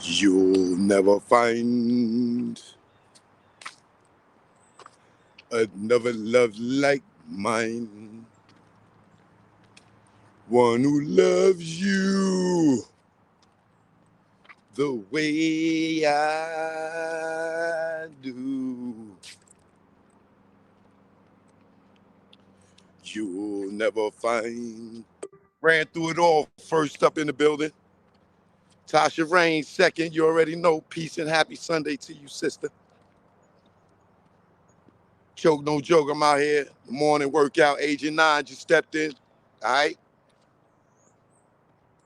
You'll never find another love like mine. One who loves you the way I do. You'll never find. Ran through it all, first up in the building. Tasha Rain, second. You already know. Peace and happy Sunday to you, sister. Choke, no joke. I'm out here. Morning workout. Agent 9 just stepped in. All right.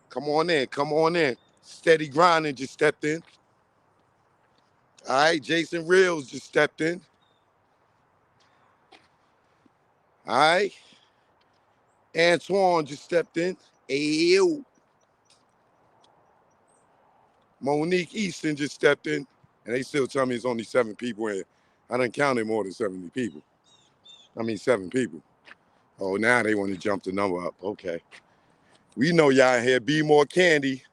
Come on in. Come on in. Steady grinding just stepped in. All right. Jason Reels just stepped in. All right. Antoine just stepped in. Ayo. Monique Easton just stepped in. And they still tell me it's only 7 people in. I done counted more than 70 people. I mean, 7 people. Oh, now they want to jump the number up. Okay. We know y'all here. Be more candy.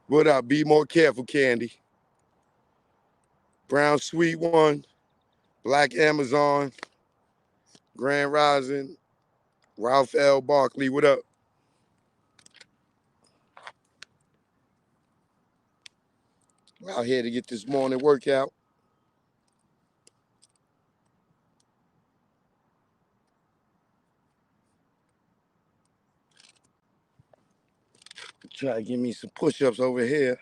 What up? Be more careful, Candy. Brown Sweet One. Black Amazon. Grand Rising. Ralph L. Barkley. What up? We're out here to get this morning workout. Try to give me some push-ups over here.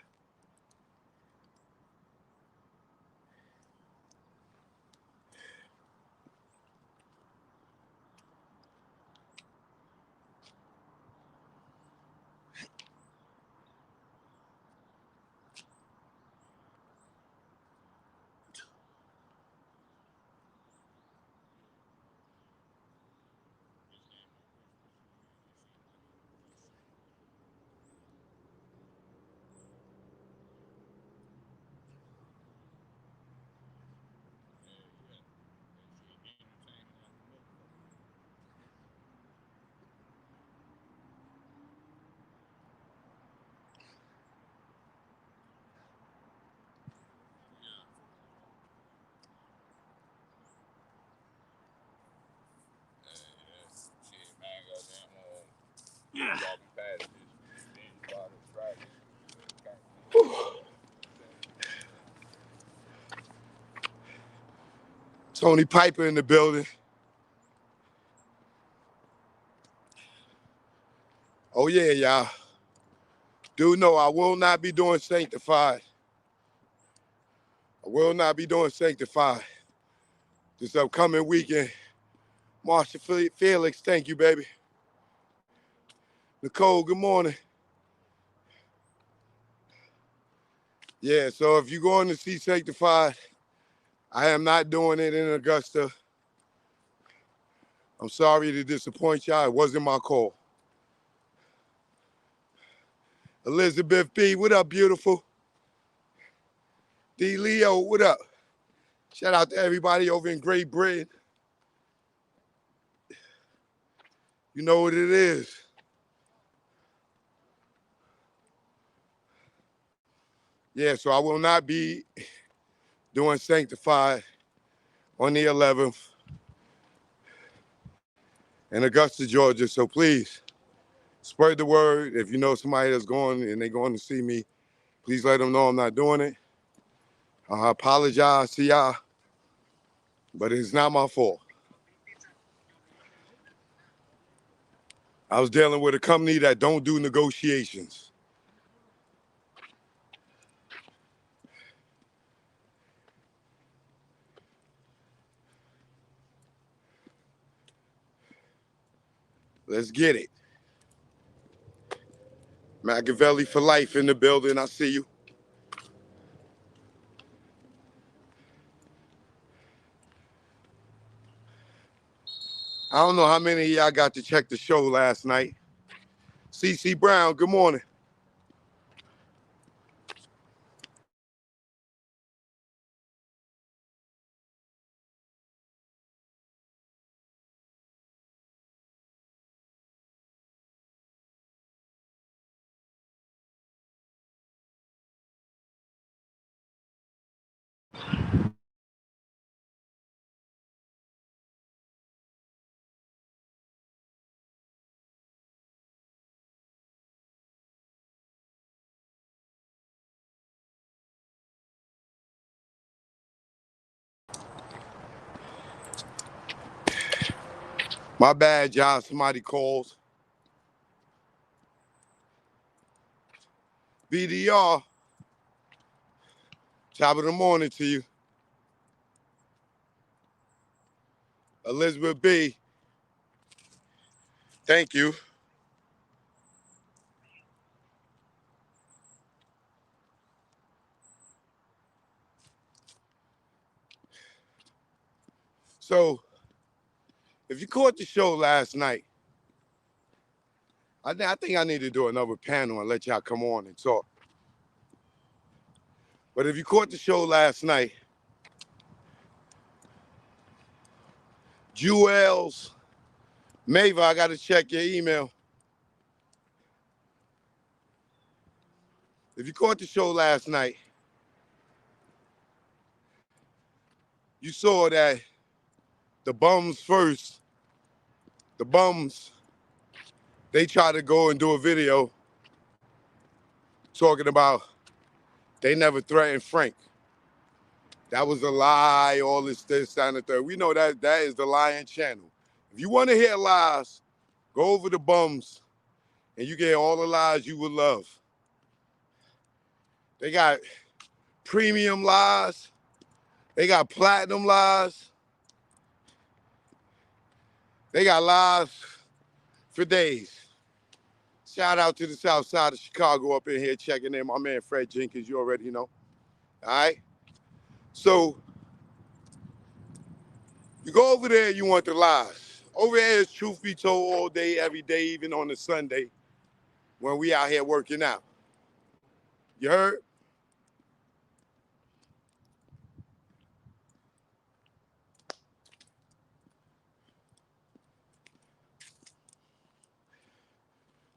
Tony Piper in the building. Oh, yeah, y'all. Do know I will not be doing Sanctified. I will not be doing Sanctified this upcoming weekend. Marsha Felix, thank you, baby. Nicole, good morning. Yeah, so if you're going to see Sanctified, I am not doing it in Augusta. I'm sorry to disappoint y'all. It wasn't my call. Elizabeth B., what up, beautiful? D. Leo, what up? Shout out to everybody over in Great Britain. You know what it is. Yeah, so I will not be doing Sanctified on the 11th in Augusta, Georgia. So please, spread the word. If you know somebody that's going and they're going to see me, please let them know I'm not doing it. I apologize to y'all, but it's not my fault. I was dealing with a company that don't do negotiations. Let's get it. Machiavelli for life in the building. I see you. I don't know how many of y'all got to check the show last night. CC Brown, good morning. My bad, y'all. Somebody calls. BDR. Top of the morning to you. Elizabeth B. Thank you. So, if you caught the show last night, I think I need to do another panel and let y'all come on and talk. But if you caught the show last night, Jewels, Mava, I got to check your email. If you caught the show last night, you saw that the bums, they tried to go and do a video talking about they never threatened Frank. That was a lie, all this, that, and the third. We know that is the lying channel. If you want to hear lies, go over the bums and you get all the lies you would love. They got premium lies. They got platinum lies. They got lies for days. Shout out to the south side of Chicago up in here checking in. My man Fred Jenkins, you already know. All right? So you go over there, you want the lies. Over there is truth be told all day, every day, even on a Sunday when we out here working out. You heard?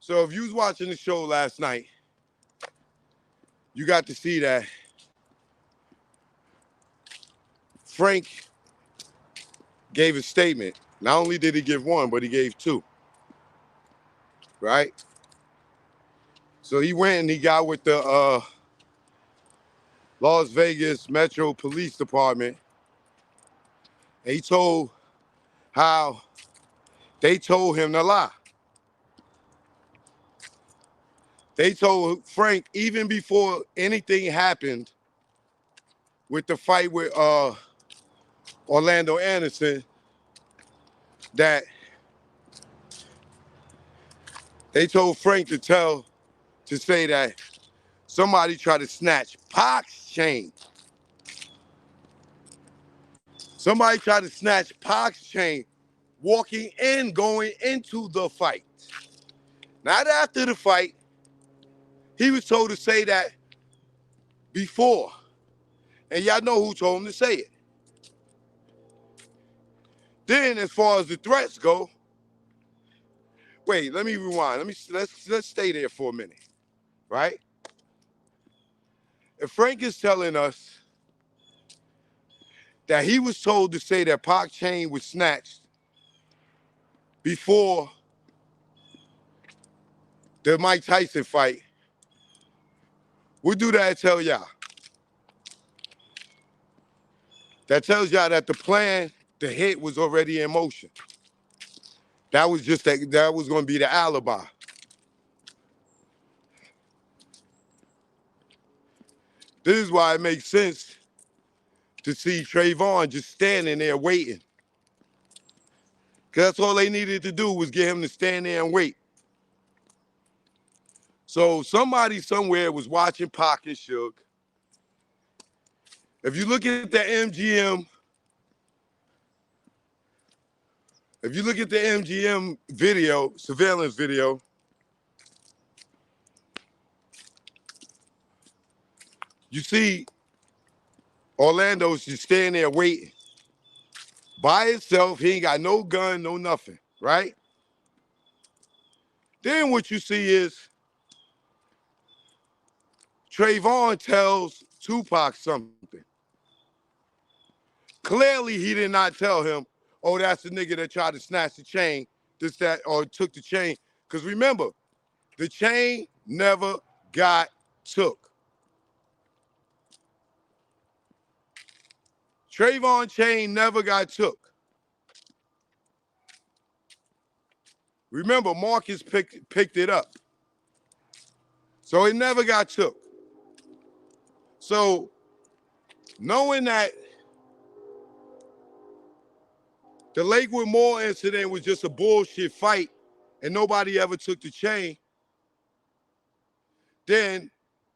So if you was watching the show last night, you got to see that Frank gave a statement. Not only did he give one, but he gave two, right? So he went and he got with the Las Vegas Metro Police Department, and he told how they told him to lie. They told Frank, even before anything happened with the fight with Orlando Anderson, that they told Frank to say that somebody tried to snatch Pac's chain. Somebody tried to snatch Pac's chain going into the fight. Not after the fight. He was told to say that before. And y'all know who told him to say it. Then as far as the threats go, wait, let me rewind. Let's stay there for a minute, right? If Frank is telling us that he was told to say that Pac chain was snatched before the Mike Tyson fight, what do that tell y'all? That tells y'all that the plan, the hit was already in motion. That was just that was going to be the alibi. This is why it makes sense to see Trevon just standing there waiting. Because that's all they needed to do was get him to stand there and wait. So somebody somewhere was watching Pac and Suge. If you look at the MGM, video, surveillance video, you see Orlando's just standing there waiting. By himself, he ain't got no gun, no nothing, right? Then what you see is Trevon tells Tupac something. Clearly, he did not tell him, oh, that's the nigga that tried to snatch the chain, this, that, or took the chain. Because remember, the chain never got took. Trevon chain never got took. Remember, Marcus picked it up. So it never got took. So knowing that the Lakewood Mall incident was just a bullshit fight and nobody ever took the chain, then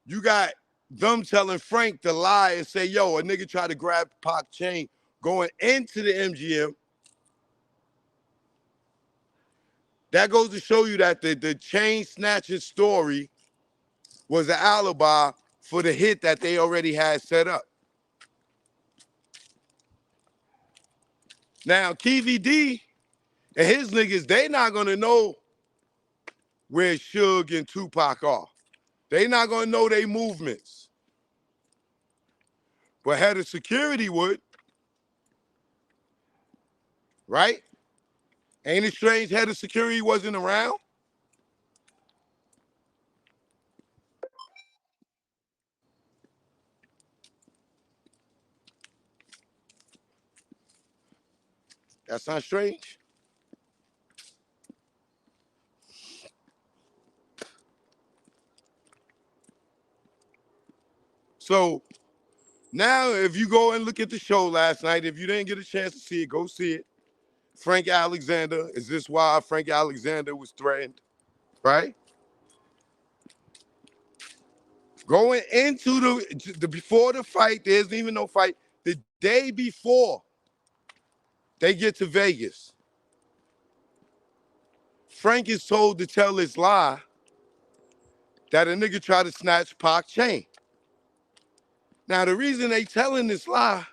you got them telling Frank to lie and say, yo, a nigga tried to grab Pac chain going into the MGM. That goes to show you that the chain snatching story was an alibi for the hit that they already had set up. Now, Keefe D and his niggas, they not gonna know where Suge and Tupac are. They not gonna know their movements. But head of security would, right? Ain't it strange head of security wasn't around? That's not strange. So now if you go and look at the show last night, if you didn't get a chance to see it, go see it. Frank Alexander, is this why Frank Alexander was threatened, right? Going into the before the fight, there isn't even no fight. The day before they get to Vegas, Frank is told to tell his lie that a nigga tried to snatch Pac chain. Now, the reason they telling this lie,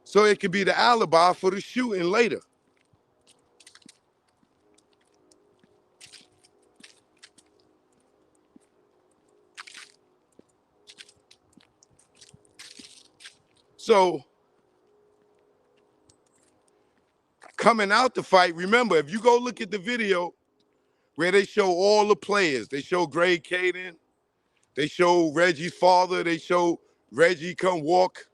so it could be the alibi for the shooting later. So, coming out the fight, remember, if you go look at the video where they show all the players, they show Greg Caden, they show Reggie's father, they show Reggie come walk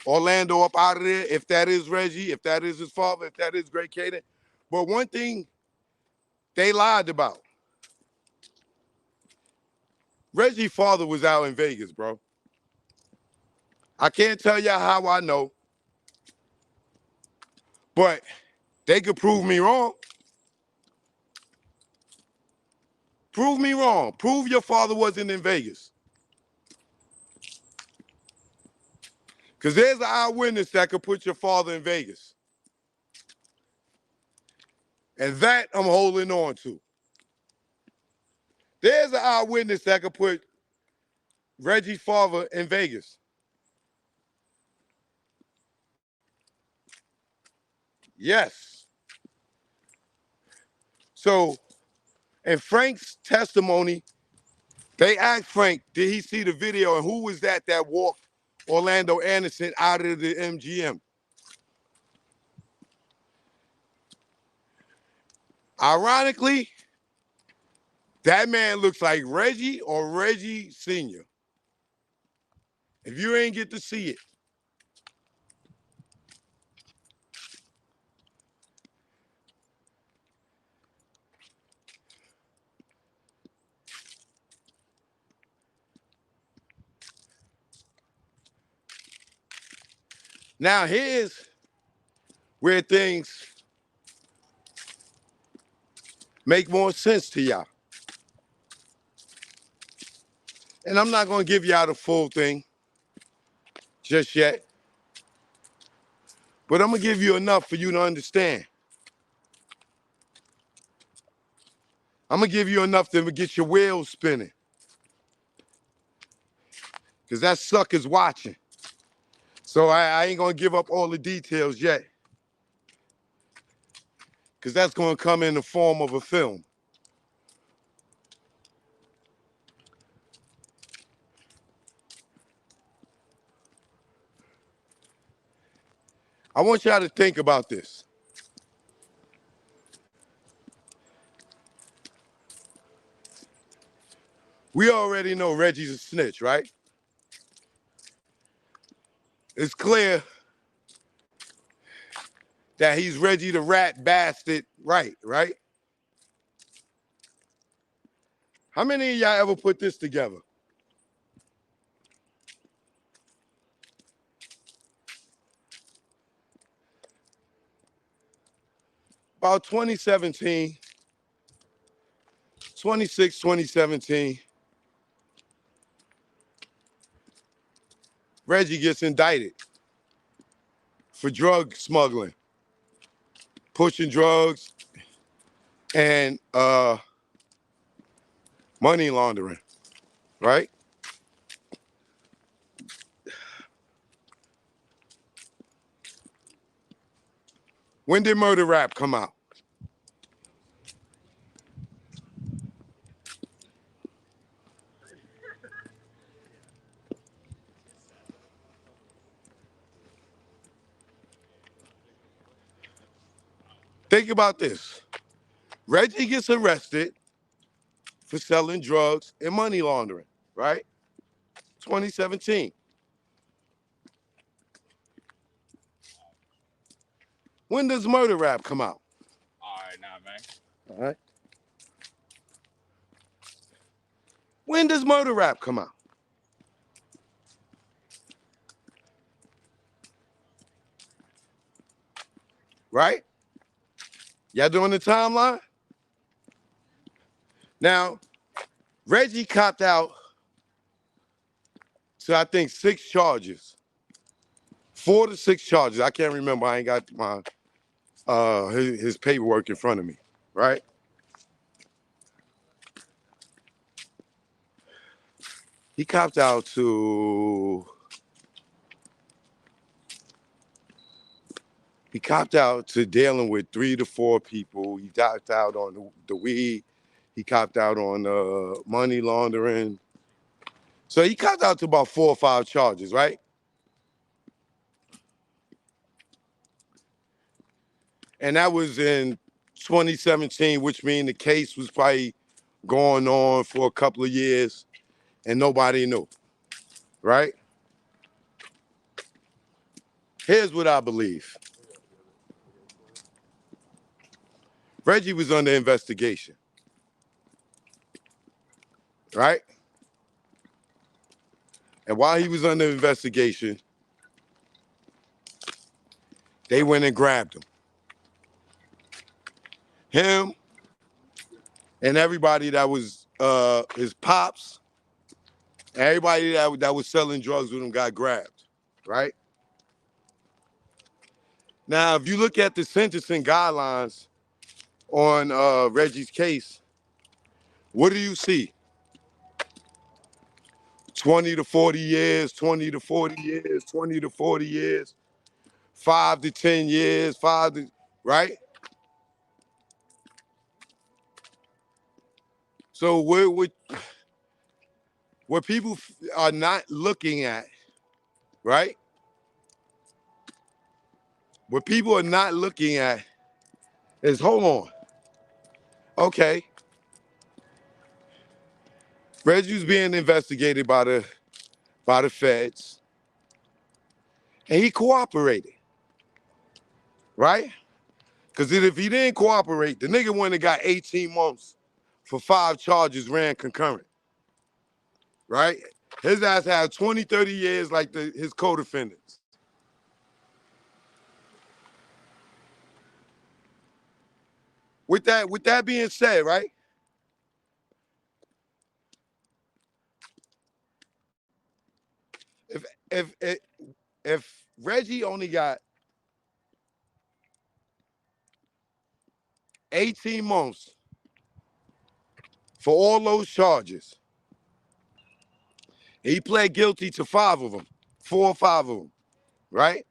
Orlando up out of there, if that is Reggie, if that is his father, if that is Greg Caden. But one thing they lied about. Reggie's father was out in Vegas, bro. I can't tell y'all how I know, but they could prove me wrong. Prove me wrong. Prove your father wasn't in Vegas. Because there's an eyewitness that could put your father in Vegas. And that I'm holding on to. There's an eyewitness that could put Reggie's father in Vegas. Yes. So, in Frank's testimony, they asked Frank, did he see the video and who was that walked Orlando Anderson out of the MGM? Ironically, that man looks like Reggie or Reggie Sr. If you ain't get to see it. Now here's where things make more sense to y'all. And I'm not gonna give y'all the full thing just yet, but I'm gonna give you enough for you to understand. I'm gonna give you enough to get your wheels spinning. Because that sucker's watching. So I ain't gonna give up all the details yet. Because that's gonna come in the form of a film. I want y'all to think about this. We already know Reggie's a snitch, right? It's clear that he's Reggie the Rat Bastard, right? How many of y'all ever put this together? About 2017, 2017, Reggie gets indicted for drug smuggling, pushing drugs, and money laundering, right? When did Murder Rap come out? Think about this. Reggie gets arrested for selling drugs and money laundering, right? 2017. When does Murder Rap come out? All right, now, man. All right. When does Murder Rap come out? Right? Y'all doing the timeline? Now, Reggie copped out to, I think, 6 charges. 4 to 6 charges. I can't remember. I ain't got my his paperwork in front of me, right? He copped out to dealing with 3 to 4 people. He copped out on the weed. He copped out on money laundering. So he copped out to about 4 or 5 charges, right? And that was in 2017, which means the case was probably going on for a couple of years and nobody knew, right? Here's what I believe. Reggie was under investigation, right? And while he was under investigation, they went and grabbed him. Him and everybody that was his pops, everybody that was selling drugs with him got grabbed, right? Now, if you look at the sentencing guidelines on Reggie's case, what do you see? 20 to 40 years, 20 to 40 years, 20 to 40 years, 5 to 10 years, right? So what people are not looking at, right? What people are not looking at is, hold on. Okay. Reggie's being investigated by the feds. And he cooperated, right? Because if he didn't cooperate, the nigga wouldn't have got 18 months for 5 charges ran concurrent, right? His ass had 20, 30 years like his co-defendants. With that being said, right? If Reggie only got 18 months for all those charges, he pled guilty to 5 of them, 4 or 5 of them, right?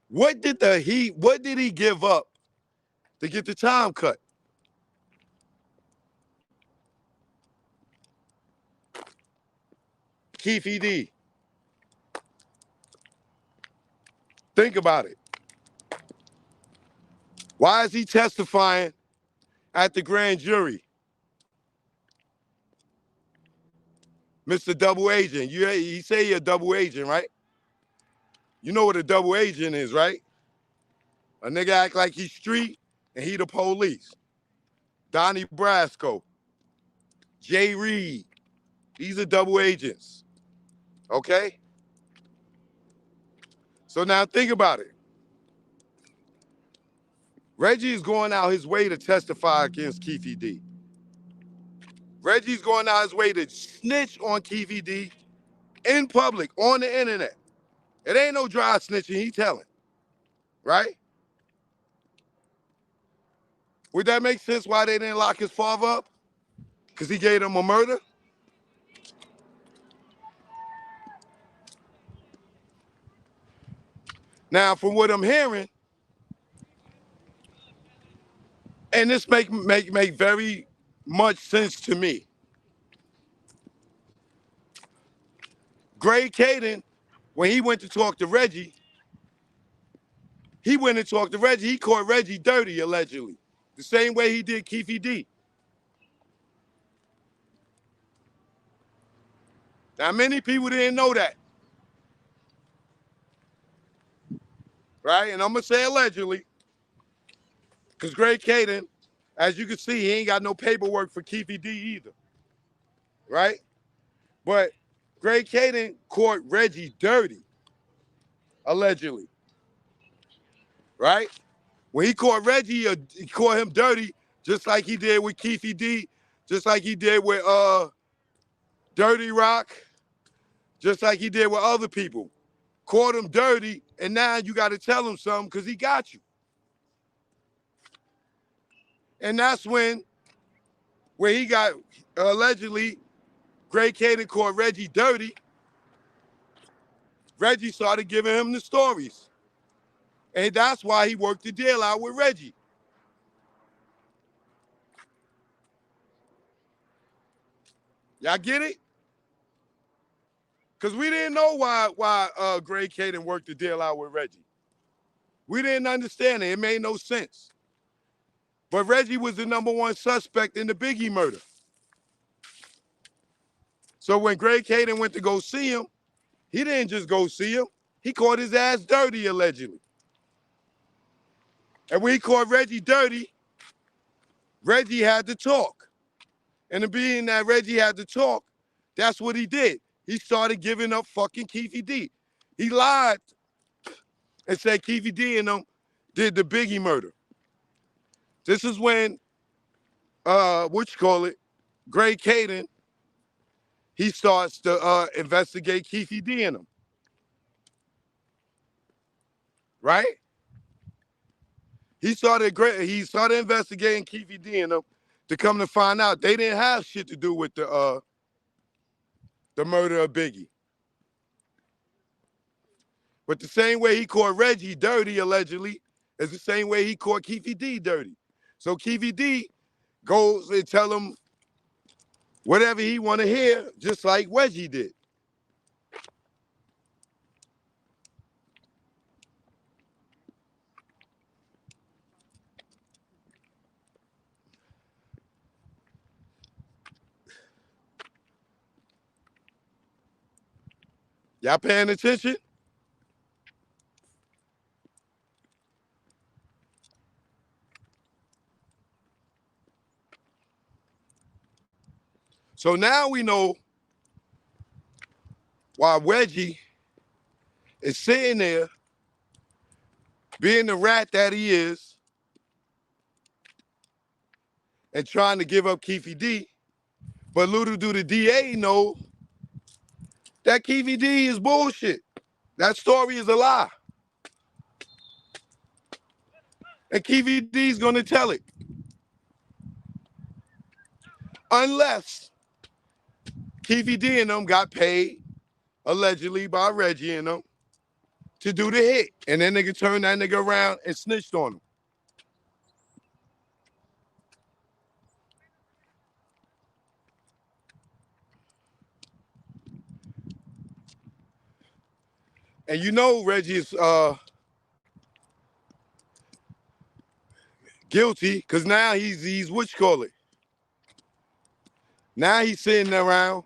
What did he give up to get the time cut? Keefe D. Think about it. Why is he testifying at the grand jury? Mr. Double Agent, he say you're a double agent, right? You know what a double agent is, right? A nigga act like he's street and he the police. Donnie Brasco, Jay Reed, these are double agents, okay? So now think about it. Reggie is going out his way to testify against Keefe D. Reggie's going out his way to snitch on Keefe D in public, on the internet. It ain't no dry snitching, he telling, right? Would that make sense why they didn't lock his father up? Because he gave them a murder? Now, from what I'm hearing, and this make very much sense to me. Greg Caden, when he went to talk to Reggie, he went and talked to Reggie. He caught Reggie dirty, allegedly. The same way he did Keefe D. Now, many people didn't know that. Right? And I'm going to say allegedly, because Greg Caden, as you can see, he ain't got no paperwork for Keefe D either. Right? But Greg Caden caught Reggie dirty, allegedly. Right? When he caught Reggie, he caught him dirty, just like he did with Keefe D, just like he did with Dirty Rock, just like he did with other people. Caught him dirty, and now you got to tell him something because he got you. And that's when he got, allegedly, Greg Caden caught Reggie dirty. Reggie started giving him the stories. And that's why he worked the deal out with Reggie. Y'all get it? Because we didn't know why Greg Caden worked the deal out with Reggie. We didn't understand it. It made no sense. But Reggie was the #1 suspect in the Biggie murder. So when Greg Caden went to go see him, he didn't just go see him. He caught his ass dirty, allegedly. And when he caught Reggie dirty, Reggie had to talk. And being that Reggie had to talk, that's what he did. He started giving up fucking Keefe D. He lied and said Keefe D and them did the Biggie murder. This is when, Greg Caden, he starts to investigate Keefe D and them. Right? He started investigating Keefe D and them to come to find out they didn't have shit to do with the murder of Biggie. But the same way he caught Reggie dirty, allegedly, is the same way he caught Keefe D dirty. So Keefe D goes and tell him whatever he want to hear, just like Reggie did. Y'all paying attention? So now we know why Reggie is sitting there being the rat that he is and trying to give up Keefe D. But little do the DA know that Keefe D is bullshit. That story is a lie. And Keefe D is going to tell it. Unless Keefe D and them got paid, allegedly by Reggie and them, to do the hit. And then nigga turned that nigga around and snitched on him. And you know Reggie is guilty because now he's what you call it. Now he's sitting around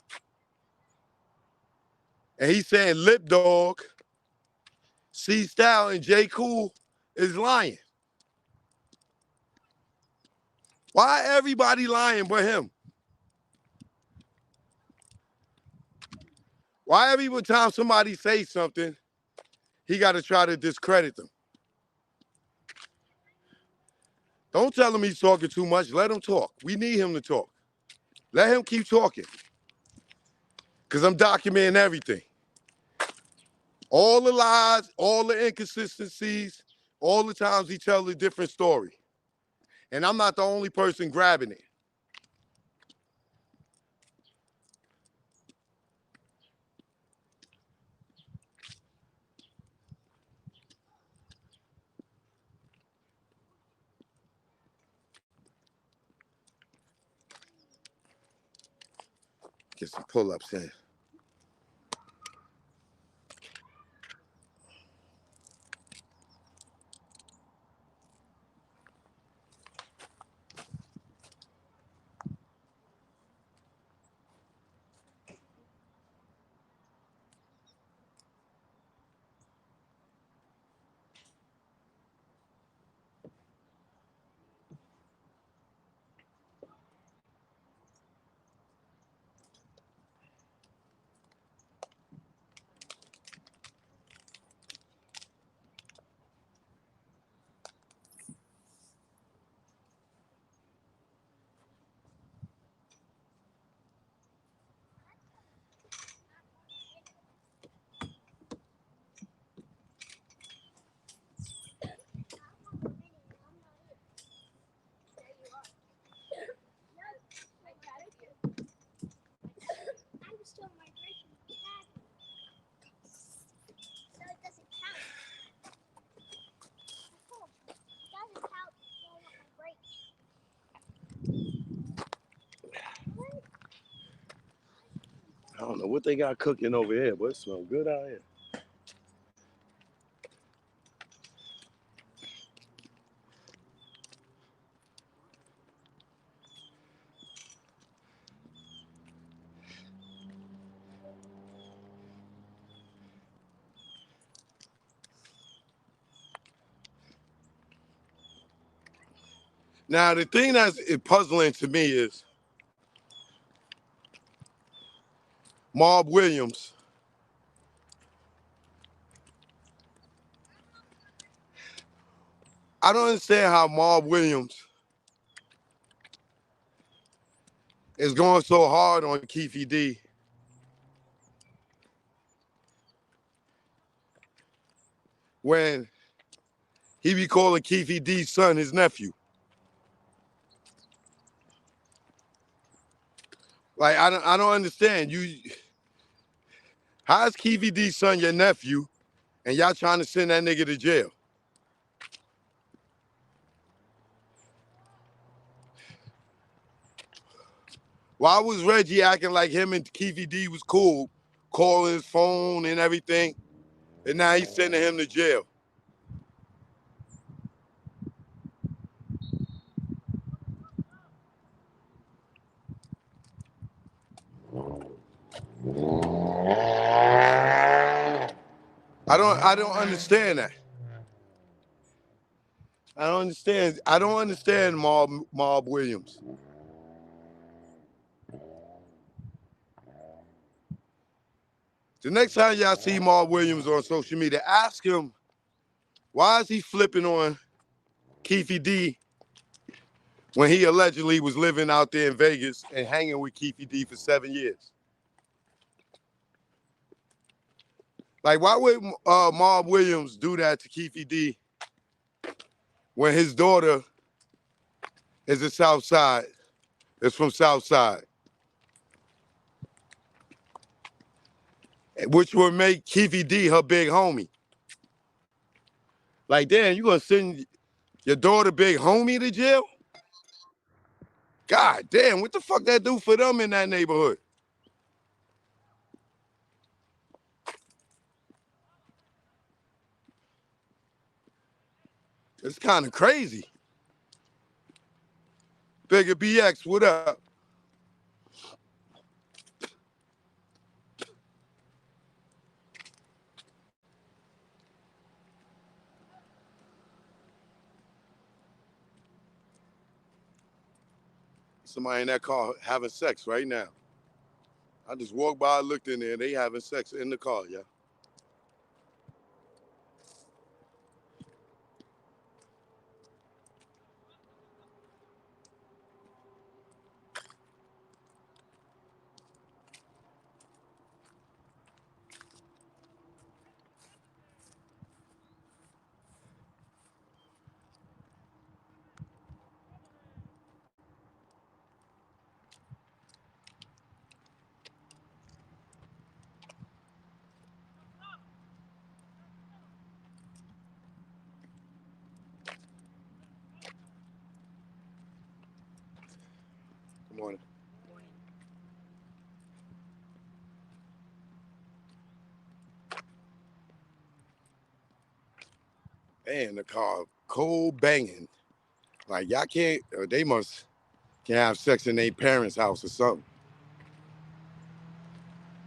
and he's saying Lip Dog, C Style, and J Cool is lying. Why everybody lying but him? Why every time somebody says something, he got to try to discredit them? Don't tell him he's talking too much. Let him talk. We need him to talk. Let him keep talking. Because I'm documenting everything. All the lies, all the inconsistencies, all the times he tells a different story. And I'm not the only person grabbing it. Get some pull-ups in. I don't know what they got cooking over here, but it smells good out here. Now, the thing that's puzzling to me is Marv Williams. I don't understand how Marv Williams is going so hard on Keefe D when he be calling Keefe D's son his nephew. Like, I don't understand. How's Keefe D's son your nephew and y'all trying to send that nigga to jail? Why was Reggie acting like him and Keefe D was cool, calling his phone and everything, and now he's sending him to jail? I don't understand that. I don't understand Marv Williams. The next time y'all see Marv Williams on social media, ask him, why is he flipping on Keefe D when he allegedly was living out there in Vegas and hanging with Keefe D for 7 years? Like, why would Marv Williams do that to Keefe D when his daughter is a South Side, is from South Side, which would make Keefe D her big homie? Like, damn, you gonna send your daughter big homie to jail? God damn, what the fuck that do for them in that neighborhood? It's kind of crazy. Bigger BX, what up? Somebody in that car having sex right now. I just walked by, looked in there, they having sex in the car, yeah. Good morning. Man, the car cold banging. Like y'all can't, they must can't have sex in their parents' house or something.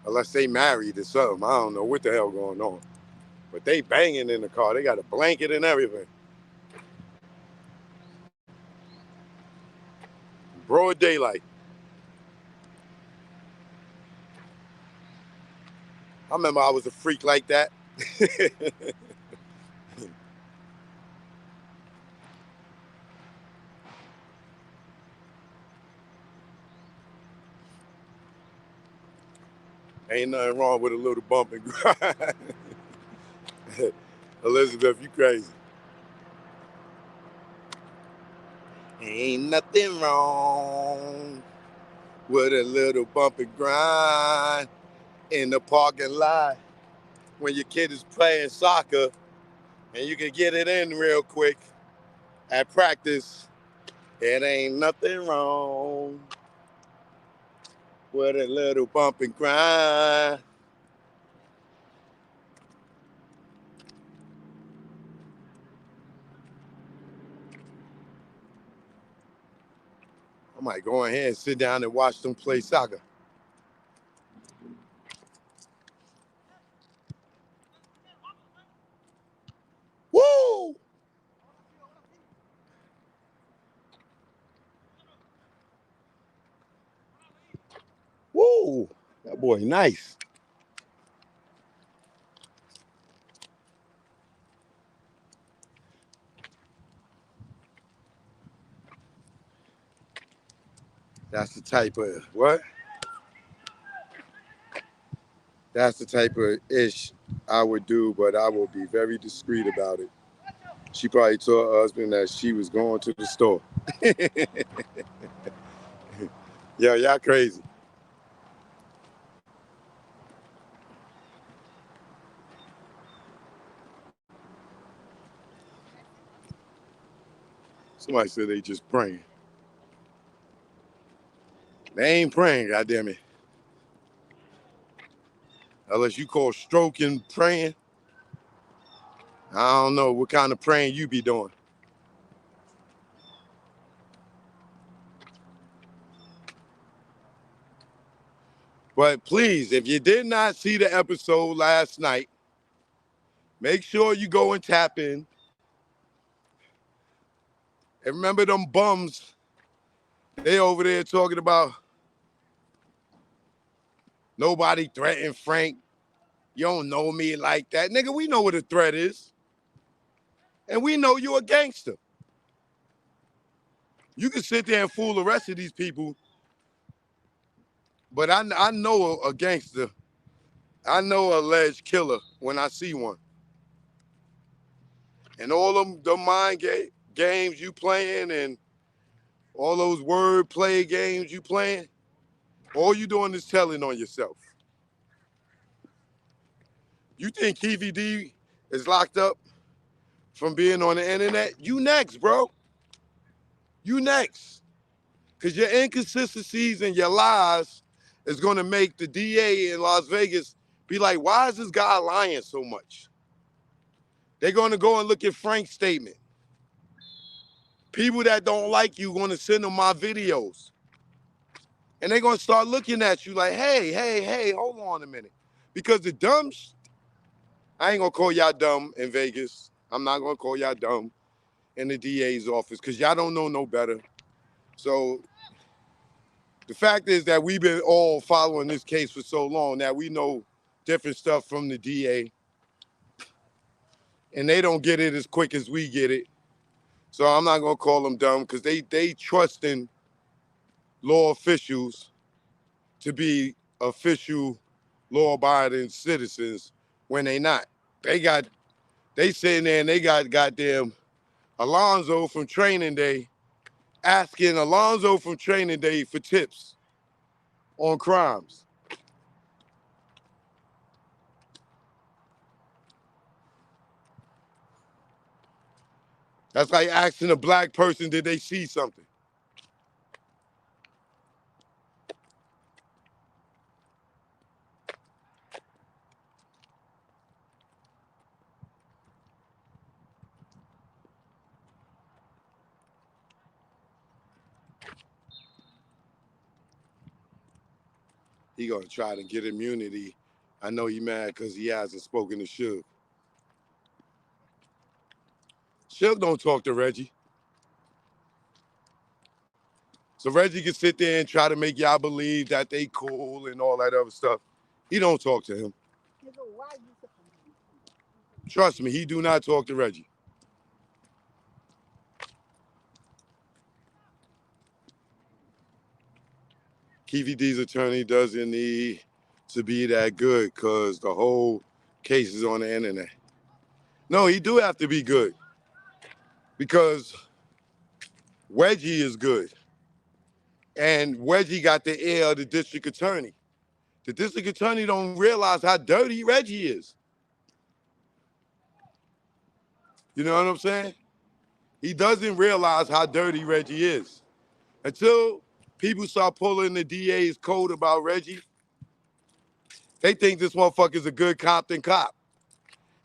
Unless they married or something. I don't know what the hell going on. But they banging in the car. They got a blanket and everything. Broad daylight. I remember I was a freak like that. Ain't nothing wrong with a little bump and grind. Elizabeth, you crazy. Ain't nothing wrong with a little bump and grind in the parking lot when your kid is playing soccer and you can get it in real quick at practice. It ain't nothing wrong with a little bump and grind. I might go in here and sit down and watch them play soccer. Woo! Woo! That boy nice. That's the type of, what? That's the type of ish I would do, but I will be very discreet about it. She probably told her husband that she was going to the store. Yo, y'all crazy. Somebody said they just praying. They ain't praying, goddammit. Unless you call stroking praying. I don't know what kind of praying you be doing. But please, if you did not see the episode last night, make sure you go and tap in. And remember them bums, they over there talking about nobody threatened Frank. You don't know me like that. Nigga, we know what a threat is. And we know you a gangster. You can sit there and fool the rest of these people, but I know a gangster. I know a alleged killer when I see one. And all them the mind games you playing and all those word play games you playing, all you doing is telling on yourself. You think Keefe D is locked up from being on the internet? You next, bro. You next. Because your inconsistencies and your lies is going to make the DA in Las Vegas be like, why is this guy lying so much? They're going to go and look at Frank's statement. People that don't like you going to send them my videos. And they're going to start looking at you like, hey, hold on a minute. Because the dumb, I ain't going to call y'all dumb in Vegas. I'm not going to call y'all dumb in the DA's office because y'all don't know no better. So The fact is that we've been all following this case for so long that we know different stuff from the DA, and they don't get it as quick as we get it. So I'm not gonna call them dumb because they trust in law officials to be official law-abiding citizens when they not. They sitting there and they got goddamn Alonzo from training day asking Alonzo from training day for tips on crimes. That's like asking a black person, did they see something? He gonna try to get immunity. I know he mad because he hasn't spoken to Suge. Suge don't talk to Reggie. So Reggie can sit there and try to make y'all believe that they cool and all that other stuff. He don't talk to him. Trust me, he do not talk to Reggie. Keefe D's attorney doesn't need to be that good because the whole case is on the internet. No, he do have to be good because Reggie is good. And Reggie got the ear of the district attorney. The district attorney don't realize how dirty Reggie is. You know what I'm saying? He doesn't realize how dirty Reggie is. Until people start pulling the DA's code about Reggie, they think this motherfucker's a good Compton cop.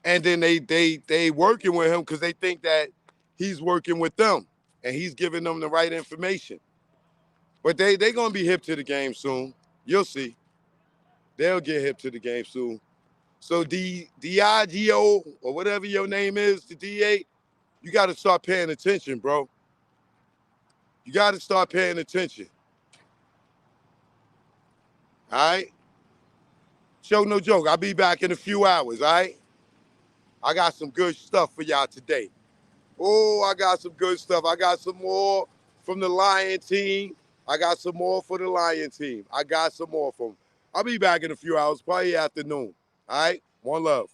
And then they working with him because they think that he's working with them and he's giving them the right information. But they gonna be hip to the game soon. You'll see. They'll get hip to the game soon. So DIGO or whatever your name is, the DA, you gotta start paying attention, bro. You gotta start paying attention. All right? Show no joke. I'll be back in a few hours, all right? I got some good stuff for y'all today. Oh, I got some good stuff. I got some more from the Lion team. I got some more for the Lion team. I got some more from them. I'll be back in a few hours, probably afternoon. All right? One love.